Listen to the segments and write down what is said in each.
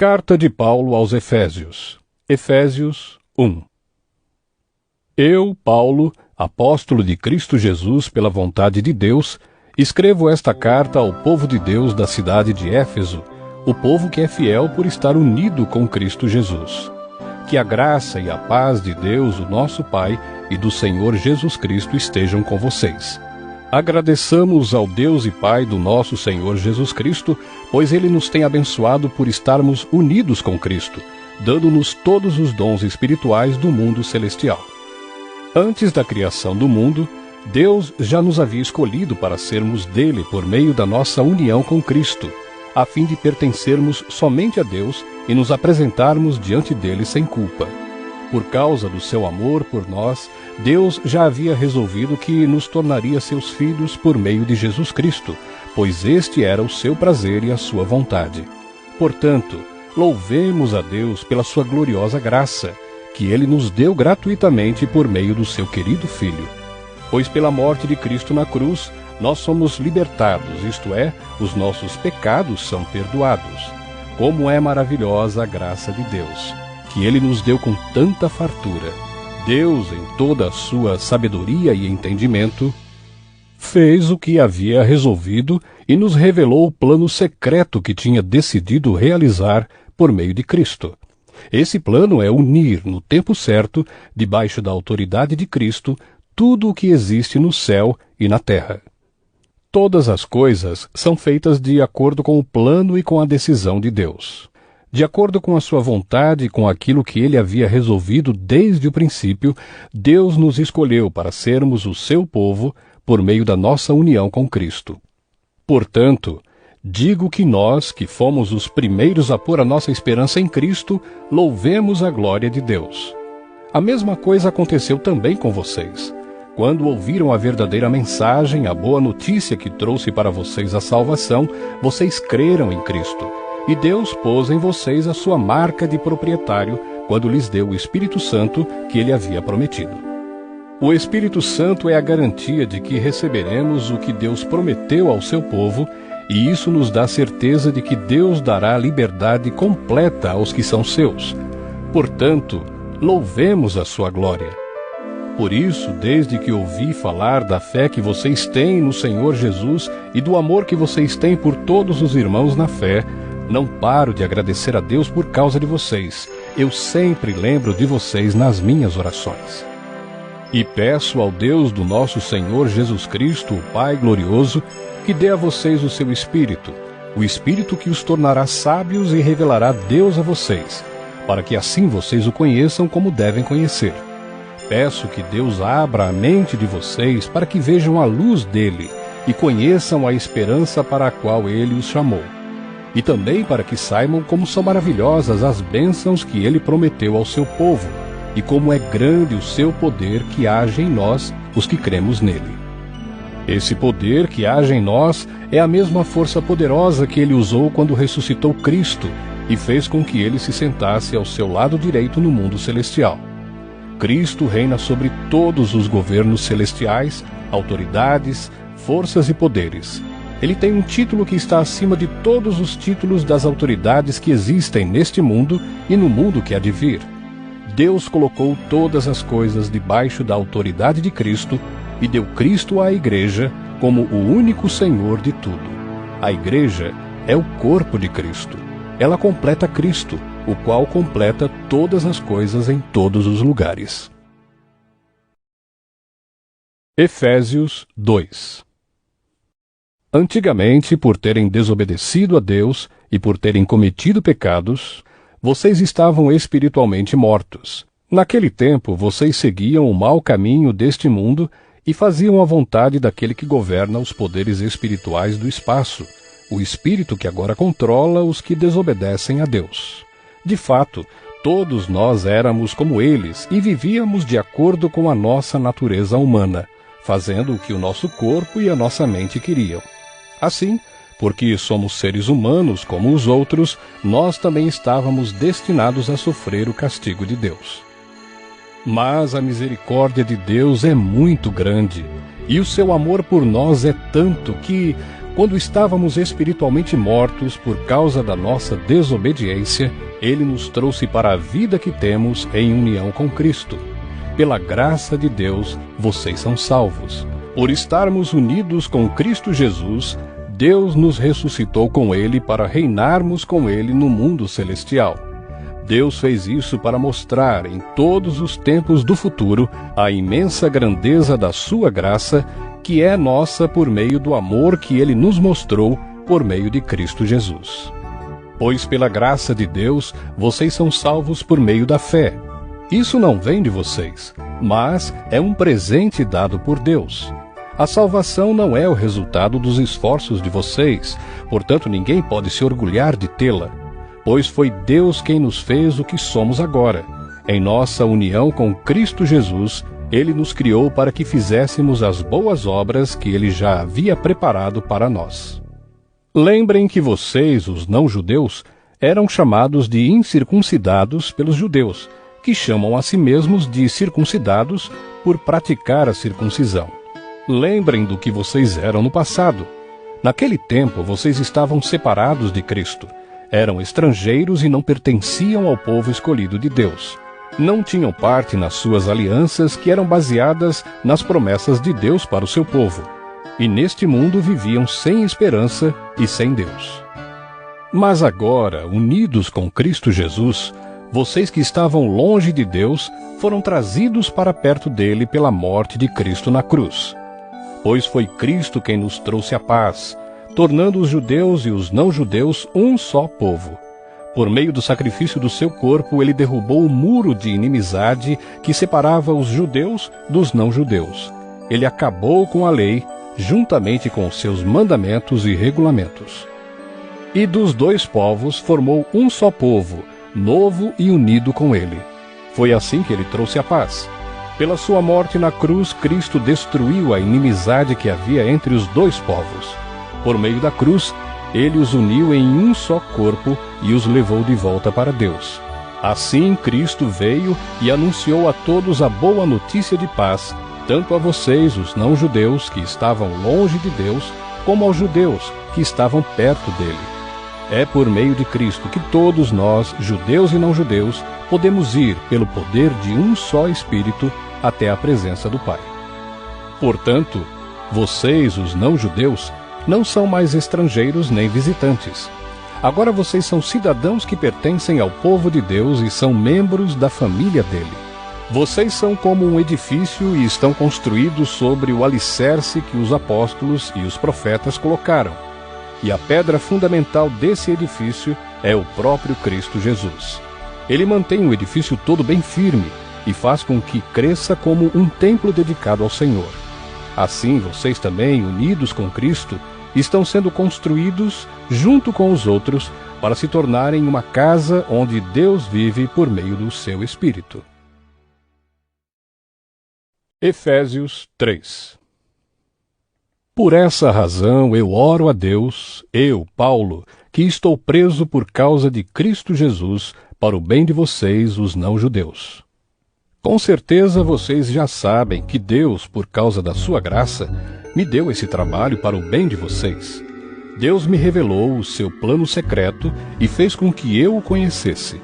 Carta de Paulo aos Efésios. Efésios 1. Eu, Paulo, apóstolo de Cristo Jesus pela vontade de Deus, escrevo esta carta ao povo de Deus da cidade de Éfeso, o povo que é fiel por estar unido com Cristo Jesus. Que a graça e a paz de Deus, o nosso Pai, e do Senhor Jesus Cristo estejam com vocês. Agradeçamos ao Deus e Pai do nosso Senhor Jesus Cristo, pois Ele nos tem abençoado por estarmos unidos com Cristo, dando-nos todos os dons espirituais do mundo celestial. Antes da criação do mundo, Deus já nos havia escolhido para sermos dele por meio da nossa união com Cristo, a fim de pertencermos somente a Deus e nos apresentarmos diante dele sem culpa. Por causa do seu amor por nós, Deus já havia resolvido que nos tornaria seus filhos por meio de Jesus Cristo, pois este era o seu prazer e a sua vontade. Portanto, louvemos a Deus pela sua gloriosa graça, que Ele nos deu gratuitamente por meio do seu querido Filho. Pois pela morte de Cristo na cruz, nós somos libertados, isto é, os nossos pecados são perdoados. Como é maravilhosa a graça de Deus, que Ele nos deu com tanta fartura. Deus, em toda a sua sabedoria e entendimento, fez o que havia resolvido e nos revelou o plano secreto que tinha decidido realizar por meio de Cristo. Esse plano é unir, no tempo certo, debaixo da autoridade de Cristo, tudo o que existe no céu e na terra. Todas as coisas são feitas de acordo com o plano e com a decisão de Deus. De acordo com a sua vontade e com aquilo que ele havia resolvido desde o princípio, Deus nos escolheu para sermos o seu povo por meio da nossa união com Cristo. Portanto, digo que nós, que fomos os primeiros a pôr a nossa esperança em Cristo, louvemos a glória de Deus. A mesma coisa aconteceu também com vocês. Quando ouviram a verdadeira mensagem, a boa notícia que trouxe para vocês a salvação, vocês creram em Cristo. E Deus pôs em vocês a sua marca de proprietário quando lhes deu o Espírito Santo que ele havia prometido. O Espírito Santo é a garantia de que receberemos o que Deus prometeu ao seu povo, e isso nos dá certeza de que Deus dará liberdade completa aos que são seus. Portanto, louvemos a sua glória. Por isso, desde que ouvi falar da fé que vocês têm no Senhor Jesus e do amor que vocês têm por todos os irmãos na fé, não paro de agradecer a Deus por causa de vocês. Eu sempre lembro de vocês nas minhas orações. E peço ao Deus do nosso Senhor Jesus Cristo, o Pai glorioso, que dê a vocês o seu Espírito, o Espírito que os tornará sábios e revelará Deus a vocês, para que assim vocês o conheçam como devem conhecer. Peço que Deus abra a mente de vocês para que vejam a luz dele e conheçam a esperança para a qual ele os chamou. E também para que saibam como são maravilhosas as bênçãos que ele prometeu ao seu povo, e como é grande o seu poder que age em nós, os que cremos nele. Esse poder que age em nós é a mesma força poderosa que ele usou quando ressuscitou Cristo e fez com que ele se sentasse ao seu lado direito no mundo celestial. Cristo reina sobre todos os governos celestiais, autoridades, forças e poderes. Ele tem um título que está acima de todos os títulos das autoridades que existem neste mundo e no mundo que há de vir. Deus colocou todas as coisas debaixo da autoridade de Cristo e deu Cristo à Igreja como o único Senhor de tudo. A Igreja é o corpo de Cristo. Ela completa Cristo, o qual completa todas as coisas em todos os lugares. Efésios 2. Antigamente, por terem desobedecido a Deus e por terem cometido pecados, vocês estavam espiritualmente mortos. Naquele tempo, vocês seguiam o mau caminho deste mundo e faziam a vontade daquele que governa os poderes espirituais do espaço, o espírito que agora controla os que desobedecem a Deus. De fato, todos nós éramos como eles e vivíamos de acordo com a nossa natureza humana, fazendo o que o nosso corpo e a nossa mente queriam. Assim, porque somos seres humanos como os outros, nós também estávamos destinados a sofrer o castigo de Deus. Mas a misericórdia de Deus é muito grande, e o seu amor por nós é tanto que, Quando estávamos espiritualmente mortos por causa da nossa desobediência, Ele nos trouxe para a vida que temos em união com Cristo. Pela graça de Deus, vocês são salvos. Por estarmos unidos com Cristo Jesus, Deus nos ressuscitou com Ele para reinarmos com Ele no mundo celestial. Deus fez isso para mostrar em todos os tempos do futuro a imensa grandeza da sua graça, que é nossa por meio do amor que Ele nos mostrou por meio de Cristo Jesus. Pois pela graça de Deus, vocês são salvos por meio da fé. Isso não vem de vocês, mas é um presente dado por Deus. A salvação não é o resultado dos esforços de vocês, portanto ninguém pode se orgulhar de tê-la, pois foi Deus quem nos fez o que somos agora. Em nossa união com Cristo Jesus, Ele nos criou para que fizéssemos as boas obras que Ele já havia preparado para nós. Lembrem que vocês, os não-judeus, eram chamados de incircuncidados pelos judeus, que chamam a si mesmos de circuncidados por praticar a circuncisão. Lembrem do que vocês eram no passado. Naquele tempo, vocês estavam separados de Cristo. Eram estrangeiros e não pertenciam ao povo escolhido de Deus. Não tinham parte nas suas alianças que eram baseadas nas promessas de Deus para o seu povo. E neste mundo viviam sem esperança e sem Deus. Mas agora, unidos com Cristo Jesus, vocês que estavam longe de Deus foram trazidos para perto dele pela morte de Cristo na cruz. Pois foi Cristo quem nos trouxe a paz, tornando os judeus e os não-judeus um só povo. Por meio do sacrifício do seu corpo, ele derrubou o muro de inimizade que separava os judeus dos não-judeus. Ele acabou com a lei, juntamente com os seus mandamentos e regulamentos. E dos dois povos formou um só povo, novo e unido com ele. Foi assim que ele trouxe a paz. Pela sua morte na cruz, Cristo destruiu a inimizade que havia entre os dois povos. Por meio da cruz, ele os uniu em um só corpo e os levou de volta para Deus. Assim, Cristo veio e anunciou a todos a boa notícia de paz, tanto a vocês, os não-judeus, que estavam longe de Deus, como aos judeus, que estavam perto dele. É por meio de Cristo que todos nós, judeus e não-judeus, podemos ir, pelo poder de um só Espírito, até a presença do Pai. Portanto, vocês, os não-judeus, não são mais estrangeiros nem visitantes. Agora vocês são cidadãos que pertencem ao povo de Deus e são membros da família dele. Vocês são como um edifício e estão construídos sobre o alicerce que os apóstolos e os profetas colocaram. E a pedra fundamental desse edifício é o próprio Cristo Jesus. Ele mantém o edifício todo bem firme e faz com que cresça como um templo dedicado ao Senhor. Assim, vocês também, unidos com Cristo, estão sendo construídos junto com os outros para se tornarem uma casa onde Deus vive por meio do seu Espírito. Efésios 3. Por essa razão eu oro a Deus, eu, Paulo, que estou preso por causa de Cristo Jesus, para o bem de vocês, os não-judeus. Com certeza vocês já sabem que Deus, por causa da sua graça, me deu esse trabalho para o bem de vocês. Deus me revelou o seu plano secreto e fez com que eu o conhecesse.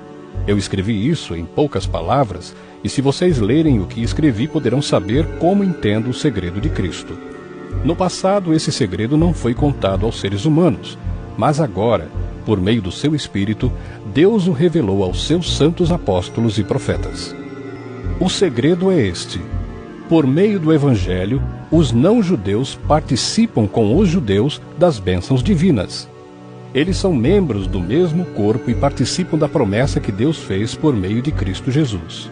Eu escrevi isso em poucas palavras, e se vocês lerem o que escrevi, poderão saber como entendo o segredo de Cristo. No passado, esse segredo não foi contado aos seres humanos, mas agora, por meio do seu Espírito, Deus o revelou aos seus santos apóstolos e profetas. O segredo é este: por meio do Evangelho, os não-judeus participam com os judeus das bênçãos divinas. Eles são membros do mesmo corpo e participam da promessa que Deus fez por meio de Cristo Jesus.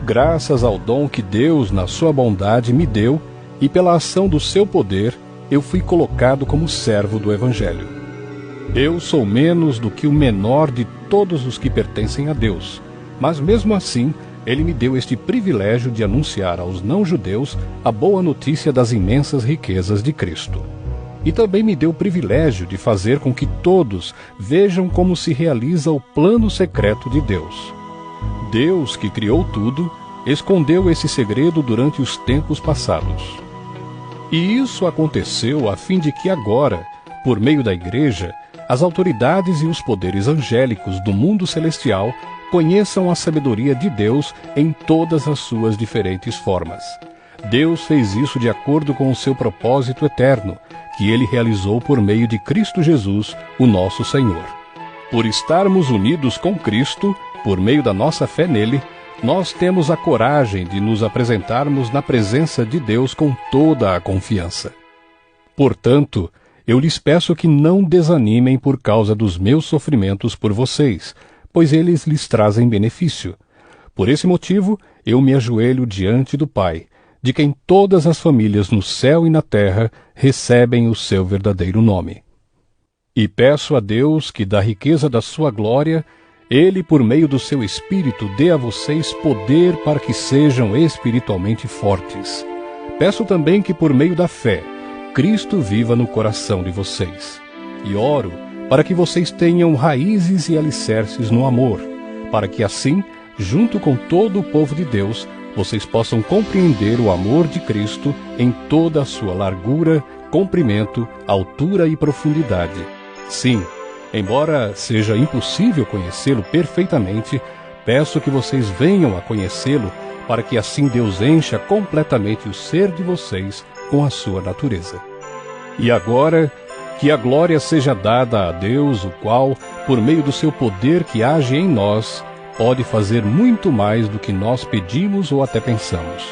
Graças ao dom que Deus, na sua bondade, me deu, e pela ação do seu poder, eu fui colocado como servo do Evangelho. Eu sou menos do que o menor de todos os que pertencem a Deus, mas mesmo assim, ele me deu este privilégio de anunciar aos não-judeus a boa notícia das imensas riquezas de Cristo. E também me deu o privilégio de fazer com que todos vejam como se realiza o plano secreto de Deus. Deus, que criou tudo, escondeu esse segredo durante os tempos passados. E isso aconteceu a fim de que agora, por meio da Igreja, as autoridades e os poderes angélicos do mundo celestial conheçam a sabedoria de Deus em todas as suas diferentes formas. Deus fez isso de acordo com o seu propósito eterno, que Ele realizou por meio de Cristo Jesus, o nosso Senhor. Por estarmos unidos com Cristo, por meio da nossa fé nele, nós temos a coragem de nos apresentarmos na presença de Deus com toda a confiança. Portanto, eu lhes peço que não desanimem por causa dos meus sofrimentos por vocês, pois eles lhes trazem benefício. Por esse motivo, eu me ajoelho diante do Pai, de quem todas as famílias no céu e na terra recebem o seu verdadeiro nome. E peço a Deus que, da riqueza da sua glória, Ele, por meio do seu Espírito, dê a vocês poder para que sejam espiritualmente fortes. Peço também que, por meio da fé, Cristo viva no coração de vocês. E oro para que vocês tenham raízes e alicerces no amor, para que assim, junto com todo o povo de Deus, vocês possam compreender o amor de Cristo em toda a sua largura, comprimento, altura e profundidade. Sim, embora seja impossível conhecê-lo perfeitamente, peço que vocês venham a conhecê-lo, para que assim Deus encha completamente o ser de vocês com a sua natureza. E agora, que a glória seja dada a Deus, o qual, por meio do seu poder que age em nós, pode fazer muito mais do que nós pedimos ou até pensamos.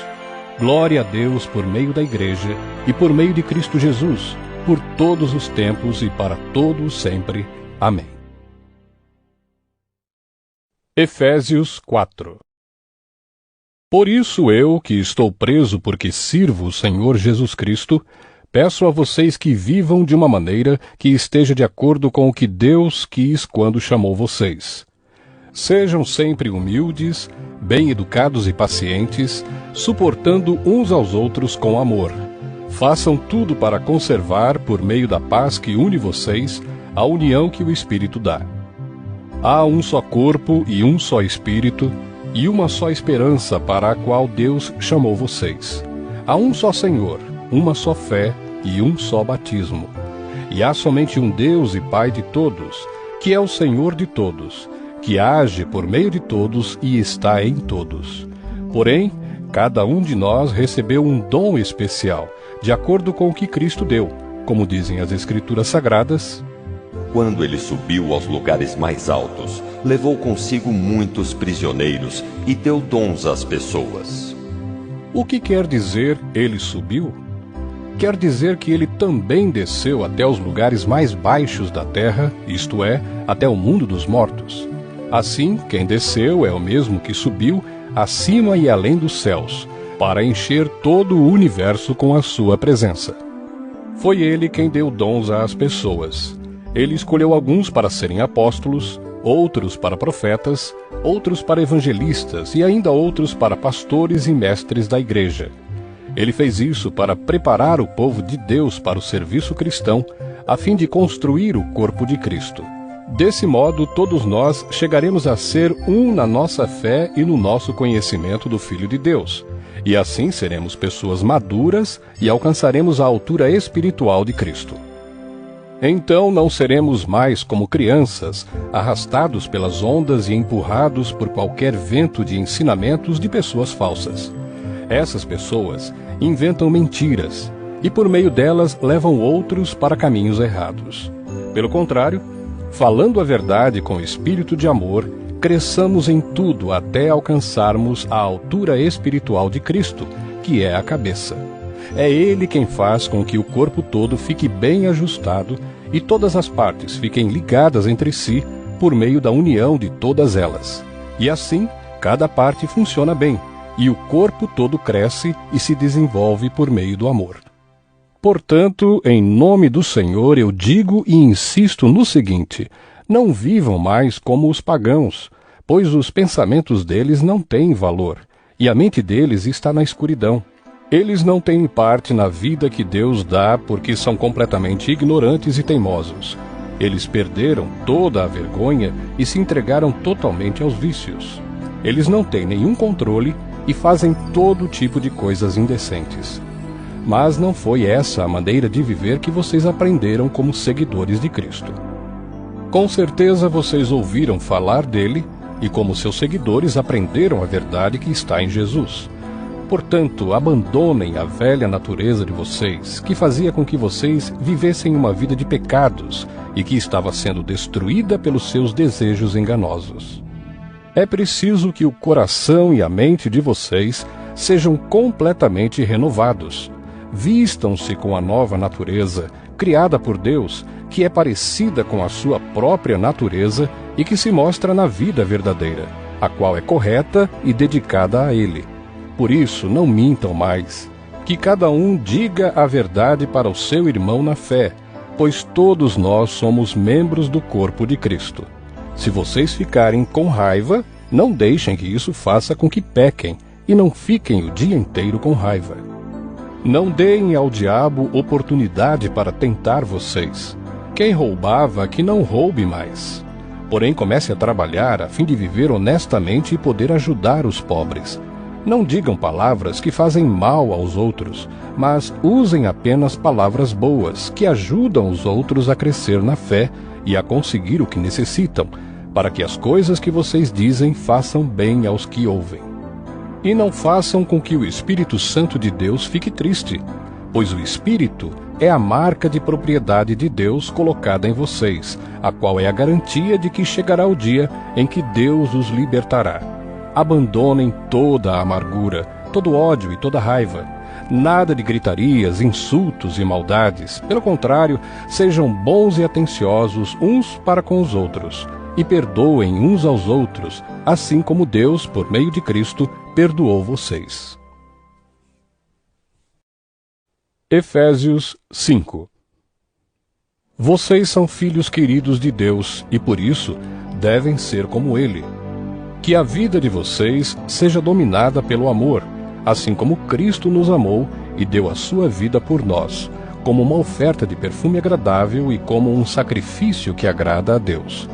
Glória a Deus por meio da Igreja e por meio de Cristo Jesus, por todos os tempos e para todos sempre. Amém. Efésios 4. Por isso eu, que estou preso porque sirvo o Senhor Jesus Cristo, peço a vocês que vivam de uma maneira que esteja de acordo com o que Deus quis quando chamou vocês. Sejam sempre humildes, bem-educados e pacientes, suportando uns aos outros com amor. Façam tudo para conservar, por meio da paz que une vocês, a união que o Espírito dá. Há um só corpo e um só Espírito, e uma só esperança para a qual Deus chamou vocês. Há um só Senhor, uma só fé e um só batismo. E há somente um Deus e Pai de todos, que é o Senhor de todos, que age por meio de todos e está em todos. Porém, cada um de nós recebeu um dom especial, de acordo com o que Cristo deu, como dizem as Escrituras Sagradas. Quando ele subiu aos lugares mais altos, levou consigo muitos prisioneiros e deu dons às pessoas. O que quer dizer ele subiu? Quer dizer que ele também desceu até os lugares mais baixos da terra, isto é, até o mundo dos mortos. Assim, quem desceu é o mesmo que subiu acima e além dos céus, para encher todo o universo com a sua presença. Foi ele quem deu dons às pessoas. Ele escolheu alguns para serem apóstolos, outros para profetas, outros para evangelistas e ainda outros para pastores e mestres da igreja. Ele fez isso para preparar o povo de Deus para o serviço cristão, a fim de construir o corpo de Cristo. Desse modo, todos nós chegaremos a ser um na nossa fé e no nosso conhecimento do Filho de Deus, e assim seremos pessoas maduras e alcançaremos a altura espiritual de Cristo. Então não seremos mais como crianças, arrastados pelas ondas e empurrados por qualquer vento de ensinamentos de pessoas falsas. Essas pessoas inventam mentiras e por meio delas levam outros para caminhos errados. Pelo contrário, falando a verdade com espírito de amor, cresçamos em tudo até alcançarmos a altura espiritual de Cristo, que é a cabeça. É Ele quem faz com que o corpo todo fique bem ajustado e todas as partes fiquem ligadas entre si por meio da união de todas elas. E assim, cada parte funciona bem, e o corpo todo cresce e se desenvolve por meio do amor. Portanto, em nome do Senhor, eu digo e insisto no seguinte: não vivam mais como os pagãos, pois os pensamentos deles não têm valor, e a mente deles está na escuridão. Eles não têm parte na vida que Deus dá porque são completamente ignorantes e teimosos. Eles perderam toda a vergonha e se entregaram totalmente aos vícios. Eles não têm nenhum controle e fazem todo tipo de coisas indecentes. mas não foi essa a maneira de viver que vocês aprenderam como seguidores de Cristo. Com certeza vocês ouviram falar dele e, como seus seguidores, aprenderam a verdade que está em Jesus. Portanto, abandonem a velha natureza de vocês, que fazia com que vocês vivessem uma vida de pecados e que estava sendo destruída pelos seus desejos enganosos. É preciso que o coração e a mente de vocês sejam completamente renovados. Vistam-se com a nova natureza, criada por Deus, que é parecida com a sua própria natureza e que se mostra na vida verdadeira, a qual é correta e dedicada a Ele. Por isso, não mintam mais. Que cada um diga a verdade para o seu irmão na fé, pois todos nós somos membros do corpo de Cristo. Se vocês ficarem com raiva, não deixem que isso faça com que pequem, e não fiquem o dia inteiro com raiva. Não deem ao diabo oportunidade para tentar vocês. Quem roubava, que não roube mais. Porém, comece a trabalhar a fim de viver honestamente e poder ajudar os pobres. Não digam palavras que fazem mal aos outros, mas usem apenas palavras boas, que ajudam os outros a crescer na fé e a conseguir o que necessitam, para que as coisas que vocês dizem façam bem aos que ouvem. E não façam com que o Espírito Santo de Deus fique triste, pois o Espírito é a marca de propriedade de Deus colocada em vocês, a qual é a garantia de que chegará o dia em que Deus os libertará. Abandonem toda a amargura, todo ódio e toda raiva. Nada de gritarias, insultos e maldades. Pelo contrário, sejam bons e atenciosos uns para com os outros, e perdoem uns aos outros, assim como Deus, por meio de Cristo, perdoou vocês. Efésios 5. Vocês são filhos queridos de Deus e, por isso, devem ser como Ele. Que a vida de vocês seja dominada pelo amor, assim como Cristo nos amou e deu a sua vida por nós, como uma oferta de perfume agradável e como um sacrifício que agrada a Deus.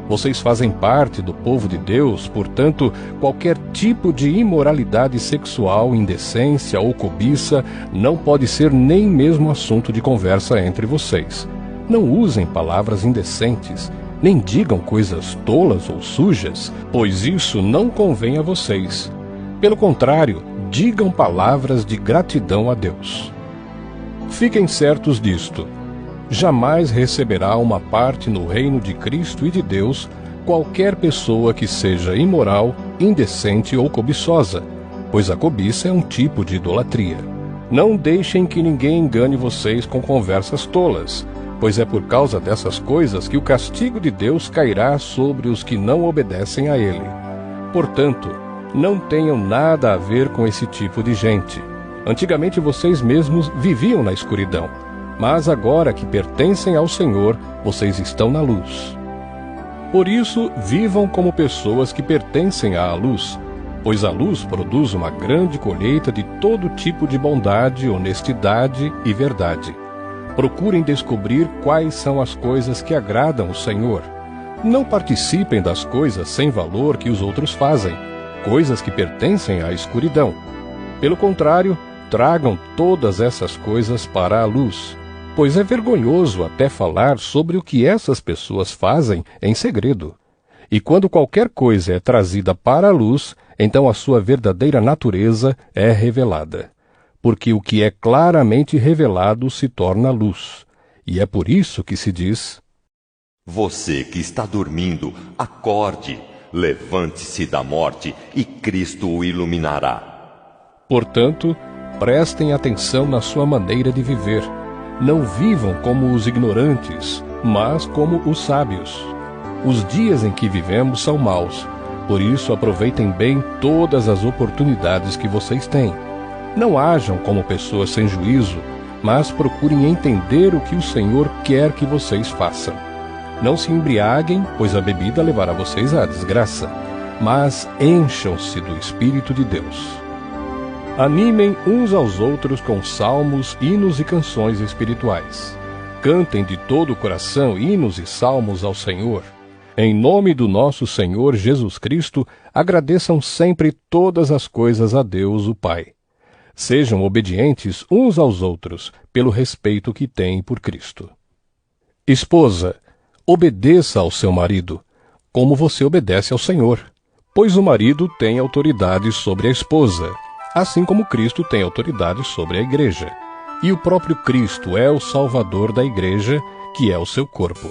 Vocês fazem parte do povo de Deus, portanto, qualquer tipo de imoralidade sexual, indecência ou cobiça não pode ser nem mesmo assunto de conversa entre vocês. Não usem palavras indecentes, nem digam coisas tolas ou sujas, pois isso não convém a vocês. Pelo contrário, digam palavras de gratidão a Deus. Fiquem certos disto: jamais receberá uma parte no reino de Cristo e de Deus qualquer pessoa que seja imoral, indecente ou cobiçosa, pois a cobiça é um tipo de idolatria. Não deixem que ninguém engane vocês com conversas tolas, pois é por causa dessas coisas que o castigo de Deus cairá sobre os que não obedecem a Ele. Portanto, não tenham nada a ver com esse tipo de gente. Antigamente vocês mesmos viviam na escuridão, mas agora que pertencem ao Senhor, vocês estão na luz. Por isso, vivam como pessoas que pertencem à luz, pois a luz produz uma grande colheita de todo tipo de bondade, honestidade e verdade. Procurem descobrir quais são as coisas que agradam o Senhor. Não participem das coisas sem valor que os outros fazem, coisas que pertencem à escuridão. Pelo contrário, tragam todas essas coisas para a luz, pois é vergonhoso até falar sobre o que essas pessoas fazem em segredo. E quando qualquer coisa é trazida para a luz, então a sua verdadeira natureza é revelada. Porque o que é claramente revelado se torna luz. E é por isso que se diz: Você que está dormindo, acorde, levante-se da morte e Cristo o iluminará. Portanto, prestem atenção na sua maneira de viver. Não vivam como os ignorantes, mas como os sábios. Os dias em que vivemos são maus, por isso aproveitem bem todas as oportunidades que vocês têm. Não hajam como pessoas sem juízo, mas procurem entender o que o Senhor quer que vocês façam. Não se embriaguem, pois a bebida levará vocês à desgraça, mas encham-se do Espírito de Deus. Animem uns aos outros com salmos, hinos e canções espirituais. Cantem de todo o coração hinos e salmos ao Senhor. Em nome do nosso Senhor Jesus Cristo, agradeçam sempre todas as coisas a Deus, o Pai. Sejam obedientes uns aos outros, pelo respeito que têm por Cristo. Esposa, obedeça ao seu marido, como você obedece ao Senhor, pois o marido tem autoridade sobre a esposa, assim como Cristo tem autoridade sobre a igreja. E o próprio Cristo é o Salvador da igreja, que é o seu corpo.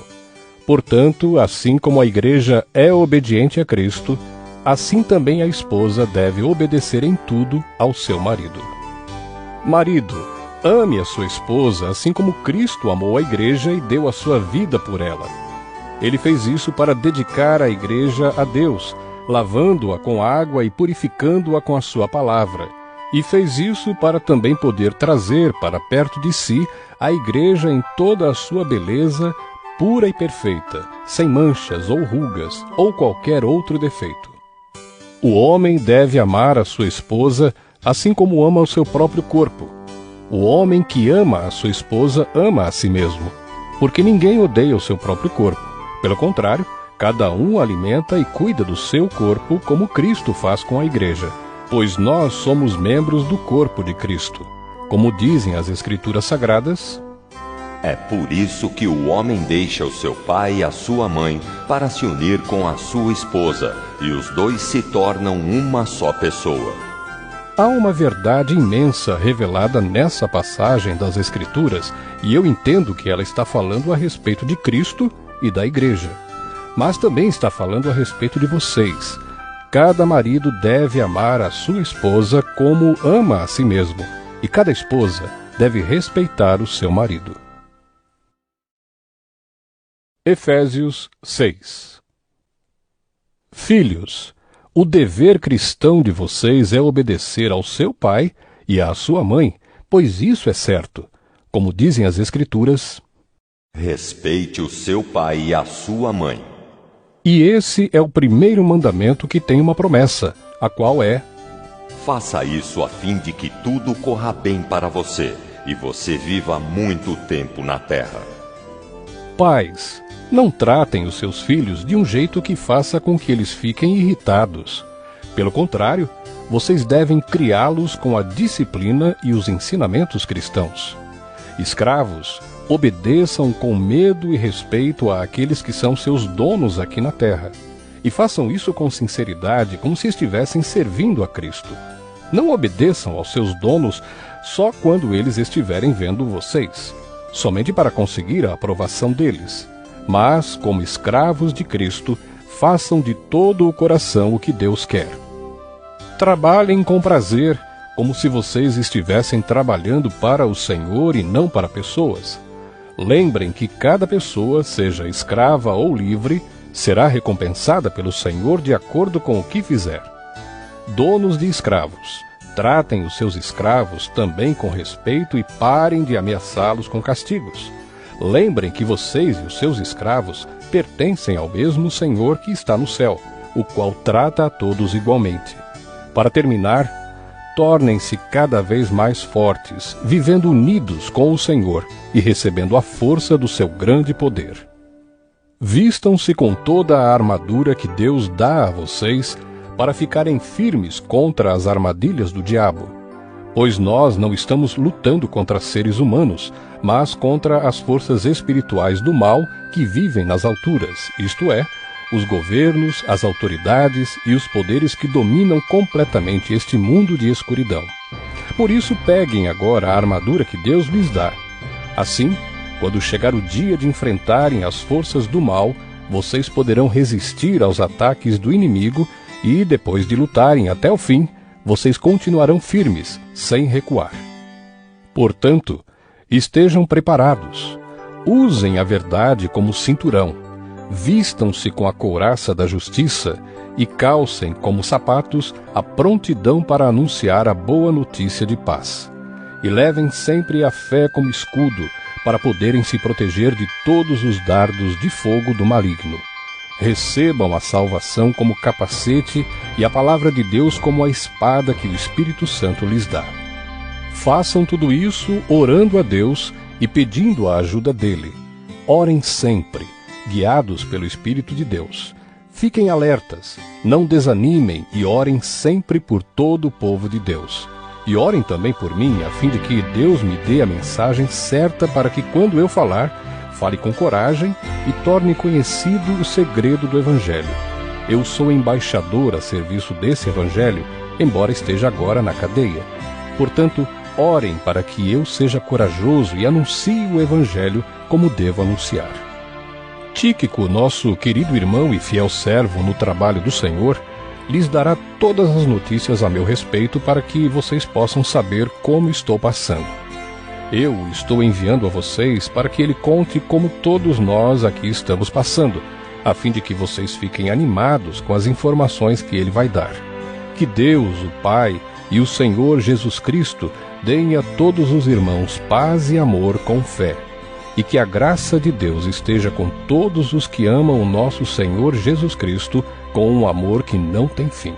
Portanto, assim como a igreja é obediente a Cristo, assim também a esposa deve obedecer em tudo ao seu marido. Marido, ame a sua esposa, assim como Cristo amou a igreja e deu a sua vida por ela. Ele fez isso para dedicar a igreja a Deus, lavando-a com água e purificando-a com a sua palavra. E fez isso para também poder trazer para perto de si a igreja em toda a sua beleza, pura e perfeita, sem manchas ou rugas ou qualquer outro defeito. O homem deve amar a sua esposa assim como ama o seu próprio corpo. O homem que ama a sua esposa ama a si mesmo, porque ninguém odeia o seu próprio corpo. Pelo contrário, cada um alimenta e cuida do seu corpo como Cristo faz com a igreja, pois nós somos membros do corpo de Cristo. Como dizem as Escrituras Sagradas, é por isso que o homem deixa o seu pai e a sua mãe para se unir com a sua esposa, e os dois se tornam uma só pessoa. Há uma verdade imensa revelada nessa passagem das Escrituras, e eu entendo que ela está falando a respeito de Cristo e da igreja. Mas também está falando a respeito de vocês. Cada marido deve amar a sua esposa como ama a si mesmo, e cada esposa deve respeitar o seu marido. Efésios 6. Filhos, o dever cristão de vocês é obedecer ao seu pai e à sua mãe, pois isso é certo. Como dizem as Escrituras, respeite o seu pai e a sua mãe. E esse é o primeiro mandamento que tem uma promessa, a qual é: faça isso a fim de que tudo corra bem para você e você viva muito tempo na terra. Pais, não tratem os seus filhos de um jeito que faça com que eles fiquem irritados. Pelo contrário, vocês devem criá-los com a disciplina e os ensinamentos cristãos. Escravos, obedeçam com medo e respeito àqueles que são seus donos aqui na terra. E façam isso com sinceridade, como se estivessem servindo a Cristo. Não obedeçam aos seus donos só quando eles estiverem vendo vocês, somente para conseguir a aprovação deles. Mas, como escravos de Cristo, façam de todo o coração o que Deus quer. Trabalhem com prazer, como se vocês estivessem trabalhando para o Senhor e não para pessoas. Lembrem que cada pessoa, seja escrava ou livre, será recompensada pelo Senhor de acordo com o que fizer. Donos de escravos, tratem os seus escravos também com respeito e parem de ameaçá-los com castigos. Lembrem que vocês e os seus escravos pertencem ao mesmo Senhor que está no céu, o qual trata a todos igualmente. Para terminar, tornem-se cada vez mais fortes, vivendo unidos com o Senhor e recebendo a força do seu grande poder. Vistam-se com toda a armadura que Deus dá a vocês para ficarem firmes contra as armadilhas do diabo. Pois nós não estamos lutando contra seres humanos, mas contra as forças espirituais do mal que vivem nas alturas, isto é, os governos, as autoridades e os poderes que dominam completamente este mundo de escuridão. Por isso peguem agora a armadura que Deus lhes dá. Assim, quando chegar o dia de enfrentarem as forças do mal, vocês poderão resistir aos ataques do inimigo e, depois de lutarem até o fim, vocês continuarão firmes, sem recuar. Portanto, estejam preparados. Usem a verdade como cinturão. Vistam-se com a couraça da justiça e calcem como sapatos a prontidão para anunciar a boa notícia de paz. E levem sempre a fé como escudo, para poderem se proteger de todos os dardos de fogo do maligno. Recebam a salvação como capacete e a palavra de Deus como a espada que o Espírito Santo lhes dá. Façam tudo isso orando a Deus e pedindo a ajuda dele. Orem sempre, guiados pelo Espírito de Deus. Fiquem alertas, não desanimem e orem sempre por todo o povo de Deus. E orem também por mim, a fim de que Deus me dê a mensagem certa para que, quando eu falar, fale com coragem e torne conhecido o segredo do Evangelho. Eu sou embaixador a serviço desse Evangelho, embora esteja agora na cadeia. Portanto, orem para que eu seja corajoso e anuncie o Evangelho como devo anunciar. Tíquico, nosso querido irmão e fiel servo no trabalho do Senhor, lhes dará todas as notícias a meu respeito para que vocês possam saber como estou passando. Eu estou enviando a vocês para que ele conte como todos nós aqui estamos passando, a fim de que vocês fiquem animados com as informações que ele vai dar. Que Deus, o Pai, e o Senhor Jesus Cristo deem a todos os irmãos paz e amor com fé, e que a graça de Deus esteja com todos os que amam o nosso Senhor Jesus Cristo com um amor que não tem fim.